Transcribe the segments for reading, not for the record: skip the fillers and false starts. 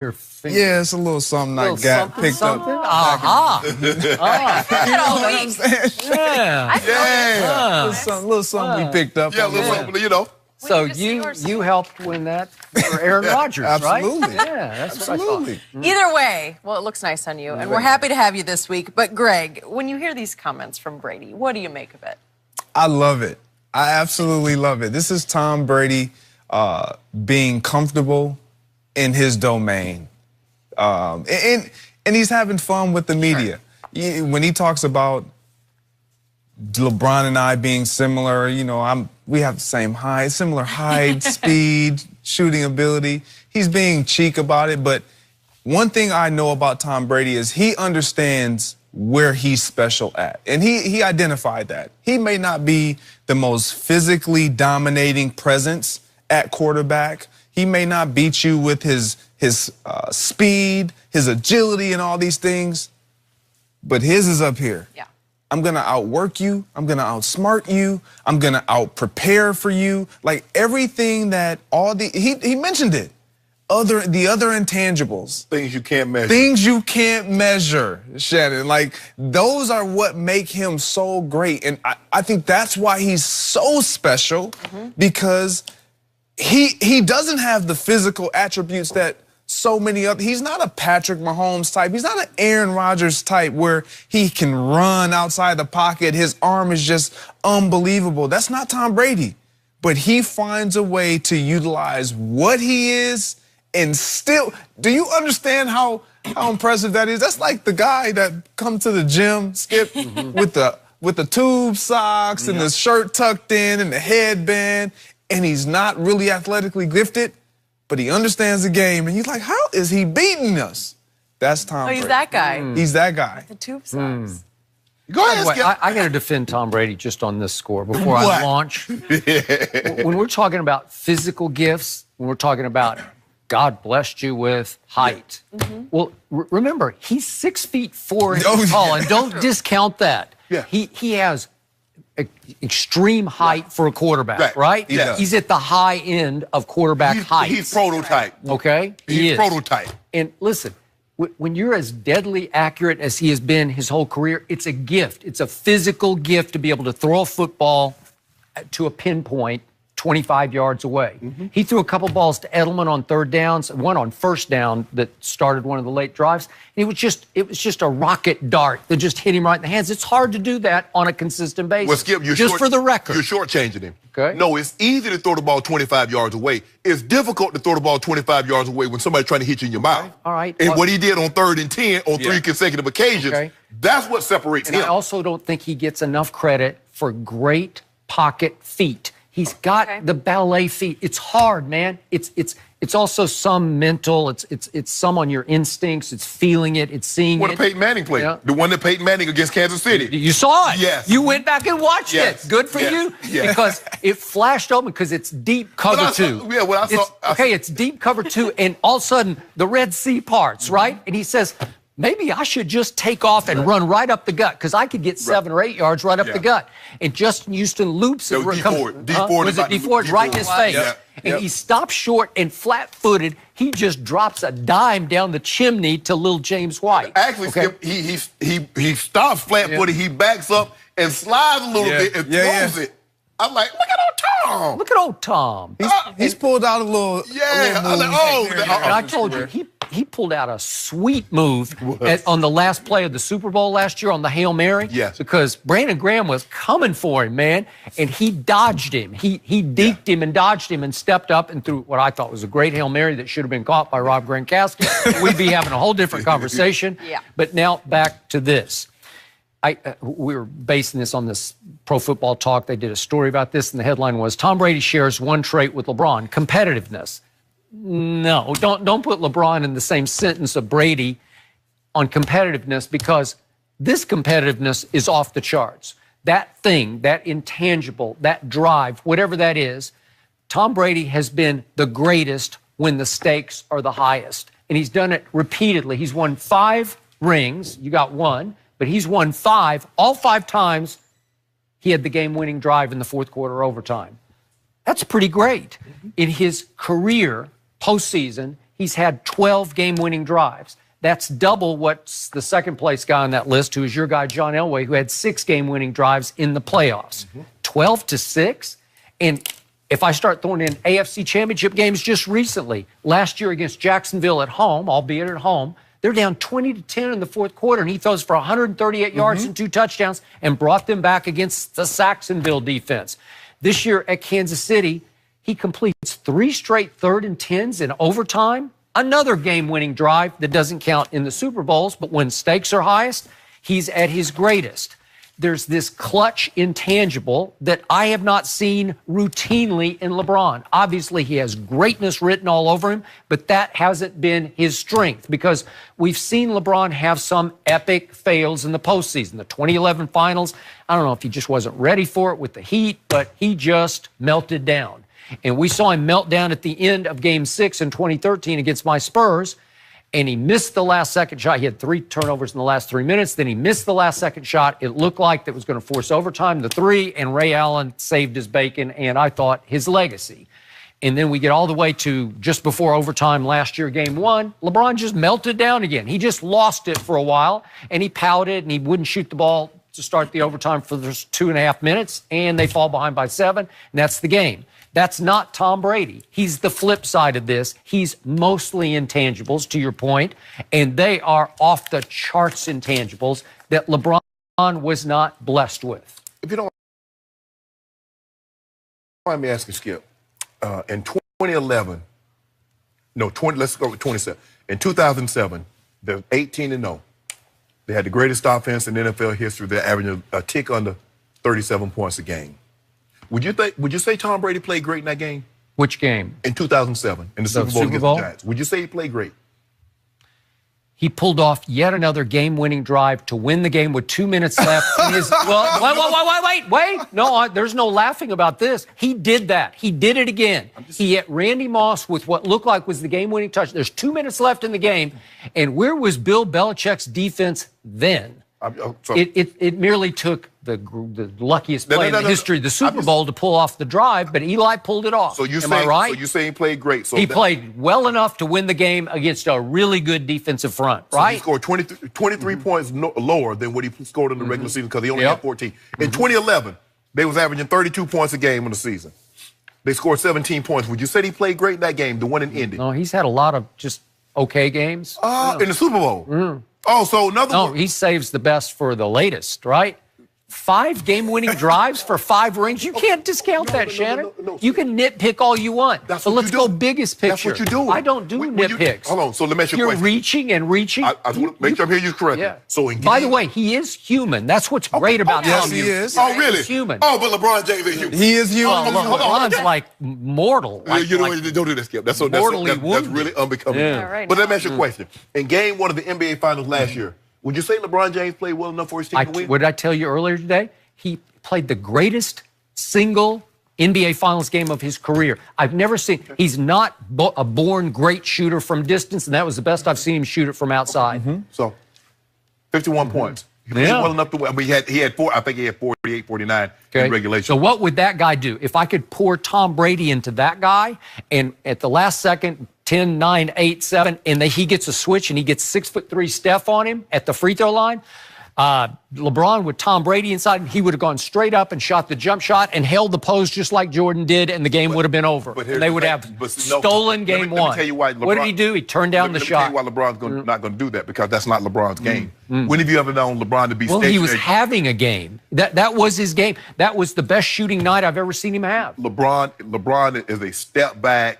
Your finger. Yeah, it's a little something I got picked up. Aha. Yeah. A little something we picked up. Yeah, a little something, you know. So you helped win that for Aaron Rodgers, right? Absolutely. Yeah, that's what I thought. Either way, well, it looks nice on you, and we're happy to have you this week. But, Greg, when you hear these comments from Brady, what do you make of it? I love it. I absolutely love it. This is Tom Brady being comfortable in his domain. And he's having fun with the media. When he talks about LeBron and I being similar, you know, we have the same height, similar height, speed, shooting ability. He's being cheek about it, but one thing I know about Tom Brady is he understands where he's special at. And he identified that. He may not be the most physically dominating presence at quarterback. He may not beat you with his speed, his agility, and all these things, but his is up here. Yeah. I'm gonna outwork you. I'm gonna outsmart you. I'm gonna out-prepare for you. Like everything that he mentioned it. The other intangibles. Things you can't measure. Things you can't measure, Shannon. Like those are what make him so great. And I think that's why he's so special, because he doesn't have the physical attributes that so many other. He's not a Patrick Mahomes type. He's not an Aaron Rodgers type where he can run outside the pocket. His arm is just unbelievable. That's not Tom Brady. But he finds a way to utilize what he is and still. Do you understand how impressive that is? That's like the guy that come to the gym, Skip, with the tube socks and the shirt tucked in and the headband, and he's not really athletically gifted, but he understands the game, and he's like, how is he beating us? That's Tom Brady. He's that guy. He's that guy. The tube socks. Go ahead, Skip. I got to defend Tom Brady just on this score before I launch. When we're talking about physical gifts, when we're talking about God blessed you with height, well, remember, he's 6'4" tall, and don't discount that. Yeah. He has extreme height for a quarterback, right? Yeah. He's at the high end of quarterback height. He's prototype. Okay? He is. Prototype. And listen, when you're as deadly accurate as he has been his whole career, it's a gift. It's a physical gift to be able to throw a football to a pinpoint 25 yards away. He threw a couple balls to Edelman on third downs, one on first down that started one of the late drives. And it was just a rocket dart that just hit him right in the hands. It's hard to do that on a consistent basis. Well, Skip, for the record. You're shortchanging him. Okay. No, it's easy to throw the ball 25 yards away. It's difficult to throw the ball 25 yards away when somebody's trying to hit you in your mouth. All right. And what he did on 3rd and 10 on 3 consecutive occasions, that's what separates him. I also don't think he gets enough credit for great pocket feet. He's got the ballet feet. It's hard, man. It's also some mental. It's some on your instincts. It's feeling it. It's seeing What it. a Peyton Manning play. Yeah. The one that Peyton Manning against Kansas City. You saw it. Yes. You went back and watched it. Good for you. Yes. Because it flashed open because it's deep cover two. It's deep cover two, and all of a sudden the Red Sea parts, right? And he says, maybe I should just take off and run right up the gut because I could get 7 or 8 yards right up the gut. And Justin Houston loops it. Was it D Ford right in his face? And he stops short and flat-footed. He just drops a dime down the chimney to little James White. Actually, Skip, he stops flat-footed. He backs up and slides a little bit and throws it. I'm like, look at old Tom. Look at old Tom. He's pulled out a little. And I told you, he pulled out a sweet move on the last play of the Super Bowl last year on the Hail Mary. Yes. Because Brandon Graham was coming for him, man, and he dodged him. He deked him and dodged him and stepped up and threw what I thought was a great Hail Mary that should have been caught by Rob Gronkowski. We'd be having a whole different conversation. But now back to this. We were basing this on this Pro Football Talk. They did a story about this, and the headline was, Tom Brady shares one trait with LeBron, competitiveness. No, don't put LeBron in the same sentence of Brady on competitiveness, because this competitiveness is off the charts. That thing, that intangible, that drive, whatever that is, Tom Brady has been the greatest when the stakes are the highest. And he's done it repeatedly. He's won 5 rings. You got 1. But he's won 5. All 5 times he had the game-winning drive in the fourth quarter overtime. That's pretty great. In his career, postseason, he's had 12 game-winning drives. That's double what's the second place guy on that list, who is your guy, John Elway, who had 6 game-winning drives in the playoffs. 12 to 6? And if I start throwing in AFC Championship games just recently, last year against Jacksonville at home, albeit at home, they're down 20-10 in the fourth quarter, and he throws for 138 yards and 2 touchdowns and brought them back against the Saxonville defense. This year at Kansas City, he completes 3 straight 3rd and 10s in overtime, another game-winning drive that doesn't count in the Super Bowls, but when stakes are highest, he's at his greatest. There's this clutch intangible that I have not seen routinely in LeBron. Obviously, he has greatness written all over him, but that hasn't been his strength because we've seen LeBron have some epic fails in the postseason. The 2011 finals, I don't know if he just wasn't ready for it with the Heat, but he just melted down. And we saw him melt down at the end of Game 6 in 2013 against my Spurs, and he missed the last second shot. He had 3 turnovers in the last 3 minutes. Then he missed the last second shot. It looked like that was going to force overtime, the 3, and Ray Allen saved his bacon, and I thought his legacy. And then we get all the way to just before overtime last year, Game 1. LeBron just melted down again. He just lost it for a while, and he pouted, and he wouldn't shoot the ball to start the overtime for the 2.5 minutes, and they fall behind by 7, and that's the game. That's not Tom Brady. He's the flip side of this. He's mostly intangibles, to your point, and they are off the charts intangibles that LeBron was not blessed with. If you don't mind me asking, Skip, in 2011, let's go with 27. In 2007, they're 18-0. They had the greatest offense in NFL history. They're averaging a tick under 37 points a game. Would you say Tom Brady played great in that game? Which game? In 2007, in the Super Bowl against the Giants. Would you say he played great? He pulled off yet another game-winning drive to win the game with 2 minutes left. Wait. No, there's no laughing about this. He did that. He did it again. He hit Randy Moss with what looked like was the game-winning touch. There's 2 minutes left in the game, and where was Bill Belichick's defense then? It merely took the luckiest play in the history of the Super Bowl to pull off the drive, but Eli pulled it off. Am I right? So you say he played great. So he played well enough to win the game against a really good defensive front, right? He scored 23 points lower than what he scored in the regular season because he only had 14. In 2011, they was averaging 32 points a game in the season. They scored 17 points. Would you say he played great in that game, the one in Indy? No, he's had a lot of just okay games. In the Super Bowl? Oh, so another one. No, he saves the best for the latest, right? 5 game-winning drives for 5 rings. You can't discount that, Shannon. You can nitpick all you want. But let's go biggest picture. That's what you do. I don't do nitpicks. Hold on. So let me ask you a question. You're reaching and reaching. I want to make sure I'm hearing you correctly. Yeah. So by the way, he is human. That's what's great about him. Yes, he is. Oh, really? He's human. Oh, but LeBron James is human. He is human. LeBron's like mortal. Don't do that, Skip. That's really unbecoming. Yeah. Right, but let me ask you a question. In Game 1 of the NBA Finals last year, would you say LeBron James played well enough for his team to win? What did I tell you earlier today? He played the greatest single NBA Finals game of his career. I've never seen. He's not a born great shooter from distance, and that was the best I've seen him shoot it from outside. So, 51 points. He played well enough to win. I mean, he had 48, 49 in regulation. So what would that guy do? If I could pour Tom Brady into that guy, and at the last second, 10, 9, 8, 7, and he gets a switch and he gets 6'3" Steph on him at the free throw line, LeBron with Tom Brady inside, he would have gone straight up and shot the jump shot and held the pose just like Jordan did, and the game would have been over. And they would have stolen Game 1. Let me tell you why LeBron, what did he do? He turned down the shot. Let me tell you why LeBron's not going to do that, because that's not LeBron's game. When have you ever known LeBron to be stationary? He was having a game. That was his game. That was the best shooting night I've ever seen him have. LeBron is a step back,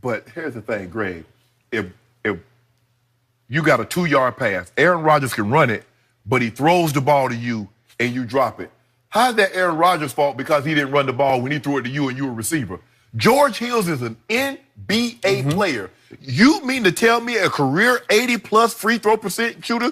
but here's the thing, Greg. If you got a 2-yard pass, Aaron Rodgers can run it, but he throws the ball to you and you drop it. How's that Aaron Rodgers' fault because he didn't run the ball when he threw it to you and you were a receiver? George Hills is an NBA player. You mean to tell me a career 80-plus free throw percent shooter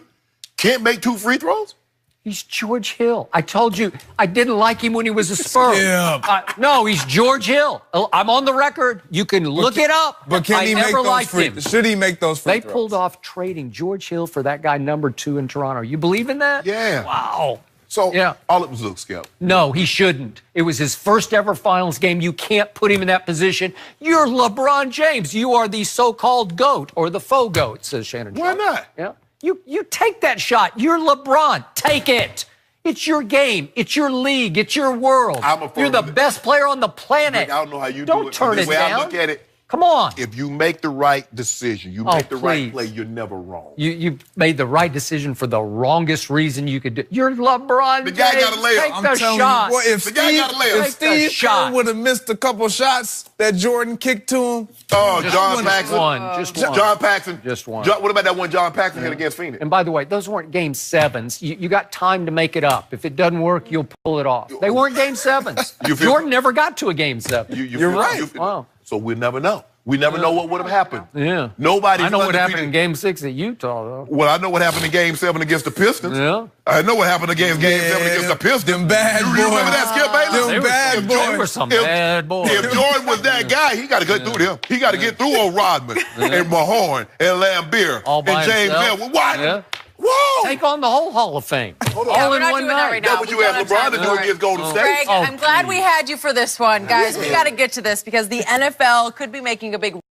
can't make 2 free throws? He's George Hill. I told you I didn't like him when he was a Spur. No, he's George Hill. I'm on the record. You can look it up. But can he make those free throws? Should he make those free throws? They pulled off trading George Hill for that guy number 2 in Toronto. You believe in that? Yeah. Wow. So Yeah. all it was look, Skip. No, he shouldn't. It was his first ever finals game. You can't put him in that position. You're LeBron James. You are the so-called GOAT or the faux GOAT, says Shannon. Why not? Yeah. You take that shot. You're LeBron. Take it. It's your game. It's your league. It's your world. You're the best player on the planet. I don't know how you don't do it. turn The it way down. I look at it, Come on. if you make the right decision, you make the right please. play, you're never wrong. You made the right decision for the wrongest reason you could do. You're LeBron The guy James. got a layup. Take I'm the telling shot. you, boy, if The guy got a layup. If Steve shot. would have missed a couple shots that Jordan kicked to him, Oh, John Just Paxson. one. Just one. John Paxson. Just one. What about that one John Paxson hit against Phoenix? And by the way, those weren't game sevens. You got time to make it up. If it doesn't work, you'll pull it off. They weren't game sevens. You feel- Jordan never got to a game seven. You're right. Wow. So we'll never know. We never know what would have happened. Yeah. Nobody's I know what undefeated. happened in game 6 at Utah, though. Well, I know what happened in Game 7 against the Pistons. Yeah. I know what happened against Game 7 against the Pistons. them bad you remember boys. that, Skip Bayless? Them bad If boys. Jordan- They were some if- bad boys. If Jordan was that guy, he got to get through them. He got to get through old Rodman and Mahorn and Lambeer All by and James himself. Hill. What? Yeah. Whoa! Take on the whole Hall of Fame. Hold Yeah, on. we're in not one doing that night. right now. That's what you We asked don't have LeBron time to do for it. against Golden State. Greg, Oh, I'm glad we had you for this one, guys. We Yeah. got to get to this because the NFL could be making a big